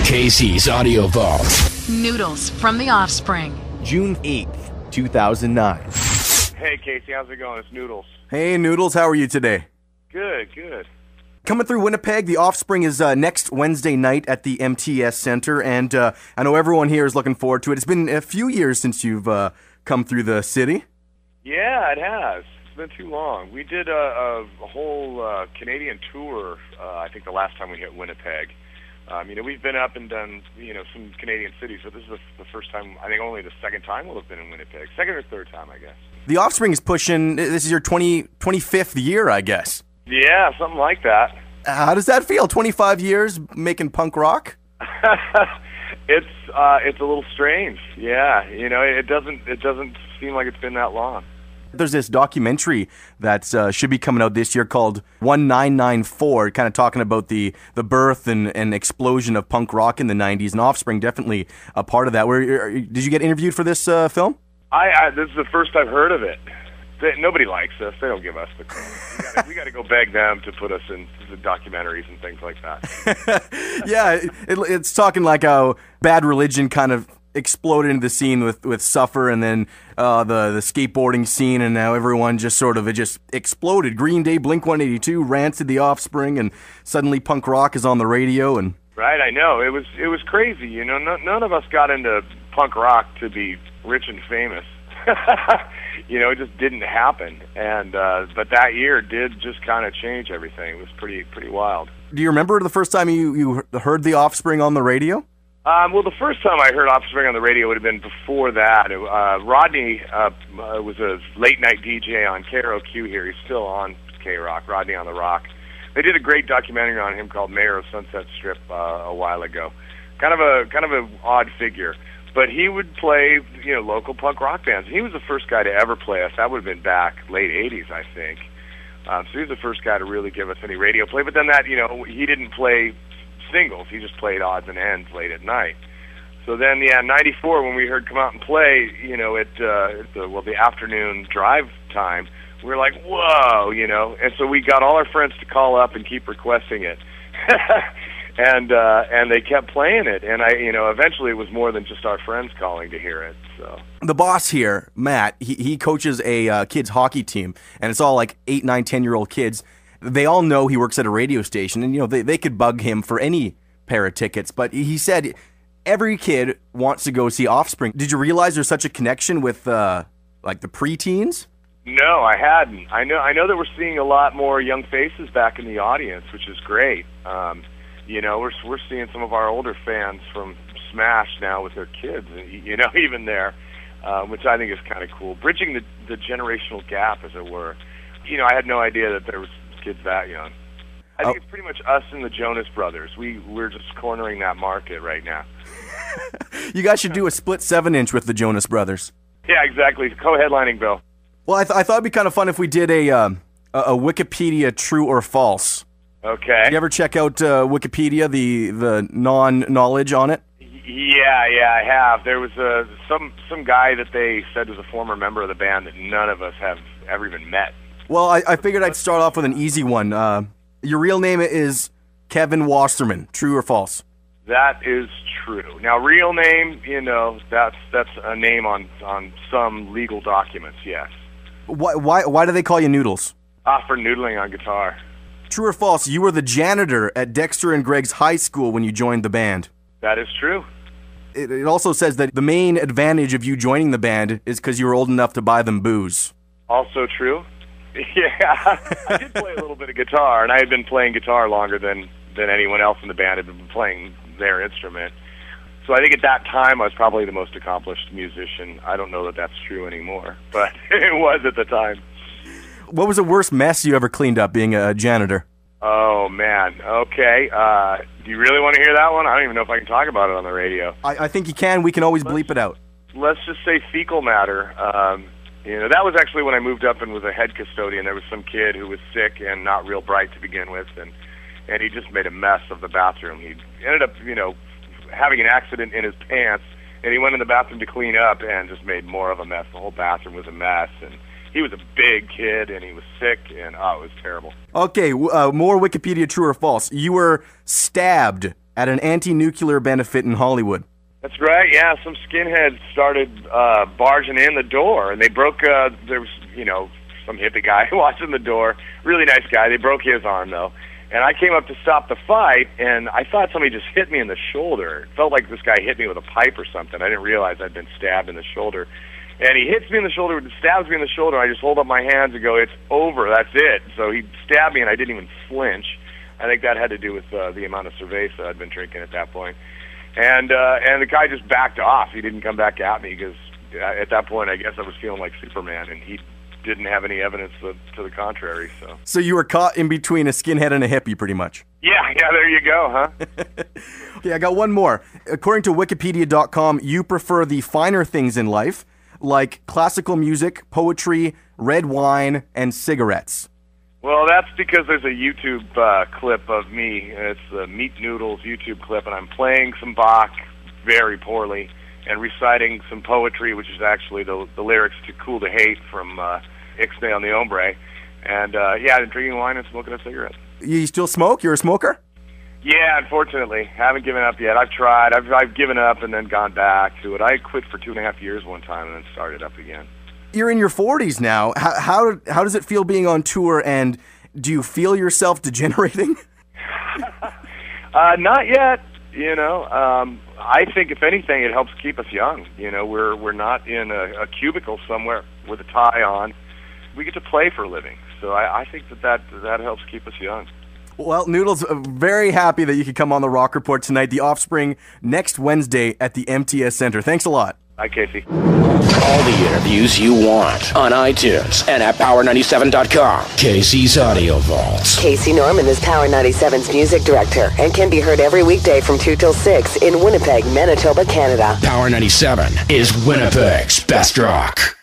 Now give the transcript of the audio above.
Casey's Audio Vault. Noodles from the Offspring. June 8th, 2009. Hey, Casey, how's it going? It's Noodles. Hey, Noodles, how are you today? Good, good. Coming through Winnipeg, the Offspring is next Wednesday night at the MTS Center, and I know everyone here is looking forward to it. It's been a few years since you've come through the city. Yeah, it has. It's been too long. We did a whole Canadian tour, I think the last time we hit Winnipeg. We've been up and done, some Canadian cities, but this is the first time, I think only the second time we'll have been in Winnipeg. Second or third time, I guess. The Offspring is pushing, this is your 25th year, I guess. Yeah, something like that. How does that feel, 25 years making punk rock? It's a little strange, yeah. It doesn't seem like it's been that long. There's this documentary that should be coming out this year called 1994, kind of talking about the birth and explosion of punk rock in the 90s, and Offspring definitely a part of that. Did you get interviewed for this film? This is the first I've heard of it. Nobody likes us. They don't give us the credit. We got to go beg them to put us in the documentaries and things like that. Yeah, it's talking like how Bad Religion kind of exploded into the scene with Suffer, and then the skateboarding scene, and now everyone just exploded. Green Day, Blink-182, Rancid, The Offspring, and suddenly punk rock is on the radio. And right, I know. It was crazy. None of us got into punk rock to be rich and famous. It just didn't happen. And but that year did just kind of change everything. It was pretty wild. Do you remember the first time you heard The Offspring on the radio? Well, the first time I heard Offspring on the radio would have been before that. Rodney was a late-night DJ on KROQ here. He's still on K-Rock, Rodney on the Rock. They did a great documentary on him called Mayor of Sunset Strip a while ago. Kind of a odd figure. But he would play, local punk rock bands. He was the first guy to ever play us. That would have been back late 80s, I think. So he was the first guy to really give us any radio play. But then he didn't play singles. He just played odds and ends late at night. So then, 94, when we heard Come Out and Play, the afternoon drive time, we were like, whoa, And so we got all our friends to call up and keep requesting it. And they kept playing it, and eventually it was more than just our friends calling to hear it. So the boss here, Matt, he coaches a kids hockey team, and it's all like 8, 9, 10-year-old kids. They all know he works at a radio station, and they could bug him for any pair of tickets. But he said every kid wants to go see Offspring. Did you realize there's such a connection with the preteens? No, I hadn't. I know that we're seeing a lot more young faces back in the audience, which is great. We're seeing some of our older fans from Smash now with their kids, even there, which I think is kind of cool. Bridging the generational gap, as it were. I had no idea that there was kids that young. I think it's pretty much us and the Jonas Brothers. We're just cornering that market right now. You guys should do a split 7-inch with the Jonas Brothers. Yeah, exactly. Co-headlining bill. Well, I thought it'd be kind of fun if we did a Wikipedia true or false. Okay. Did you ever check out Wikipedia, the non-knowledge on it? Yeah, I have. There was some guy that they said was a former member of the band that none of us have ever even met. Well, I figured I'd start off with an easy one. Your real name is Kevin Wasserman. True or false? That is true. Now, real name, that's a name on some legal documents, yes. Why do they call you Noodles? For noodling on guitar. True or false, you were the janitor at Dexter and Greg's high school when you joined the band. That is true. It also says that the main advantage of you joining the band is because you were old enough to buy them booze. Also true. Yeah, I did play a little bit of guitar, and I had been playing guitar longer than anyone else in the band had been playing their instrument. So I think at that time I was probably the most accomplished musician. I don't know that that's true anymore, but it was at the time. What was the worst mess you ever cleaned up being a janitor? Oh, man. Okay. Do you really want to hear that one? I don't even know if I can talk about it on the radio. I think you can. We can always bleep it out. Let's just say fecal matter. That was actually when I moved up and was a head custodian. There was some kid who was sick and not real bright to begin with, and he just made a mess of the bathroom. He ended up, having an accident in his pants, and he went in the bathroom to clean up and just made more of a mess. The whole bathroom was a mess, and he was a big kid, and he was sick, and it was terrible. Okay, more Wikipedia, true or false. You were stabbed at an anti-nuclear benefit in Hollywood. That's right, yeah. Some skinheads started barging in the door, and they broke, there was, some hippie guy watching the door. Really nice guy. They broke his arm, though. And I came up to stop the fight, and I thought somebody just hit me in the shoulder. It felt like this guy hit me with a pipe or something. I didn't realize I'd been stabbed in the shoulder. And he hits me in the shoulder, stabs me in the shoulder, and I just hold up my hands and go, it's over, that's it. So he stabbed me, and I didn't even flinch. I think that had to do with the amount of cerveza I'd been drinking at that point. And the guy just backed off. He didn't come back at me because at that point I guess I was feeling like Superman, and he didn't have any evidence to the contrary. So you were caught in between a skinhead and a hippie, pretty much. Yeah, there you go, huh? Okay, I got one more. According to Wikipedia.com, you prefer the finer things in life, like classical music, poetry, red wine, and cigarettes. Well, that's because there's a YouTube clip of me. It's the Meet Noodles YouTube clip, and I'm playing some Bach very poorly and reciting some poetry, which is actually the lyrics to Cool to Hate from Ixnay on the Hombre. And, I'm drinking wine and smoking a cigarette. You still smoke? You're a smoker? Yeah, unfortunately. Haven't given up yet. I've tried. I've given up and then gone back to it. I quit for 2.5 years one time and then started up again. You're in your 40s now. How does it feel being on tour, and do you feel yourself degenerating? Not yet. I think if anything, it helps keep us young. We're not in a cubicle somewhere with a tie on. We get to play for a living. So I think that helps keep us young. Well, Noodles, very happy that you could come on the Rock Report tonight. The Offspring next Wednesday at the MTS Center. Thanks a lot. Hi, Casey. All the interviews you want on iTunes and at Power97.com. Casey's Audio Vault. Casey Norman is Power 97's music director and can be heard every weekday from 2 till 6 in Winnipeg, Manitoba, Canada. Power 97 is Winnipeg's best rock.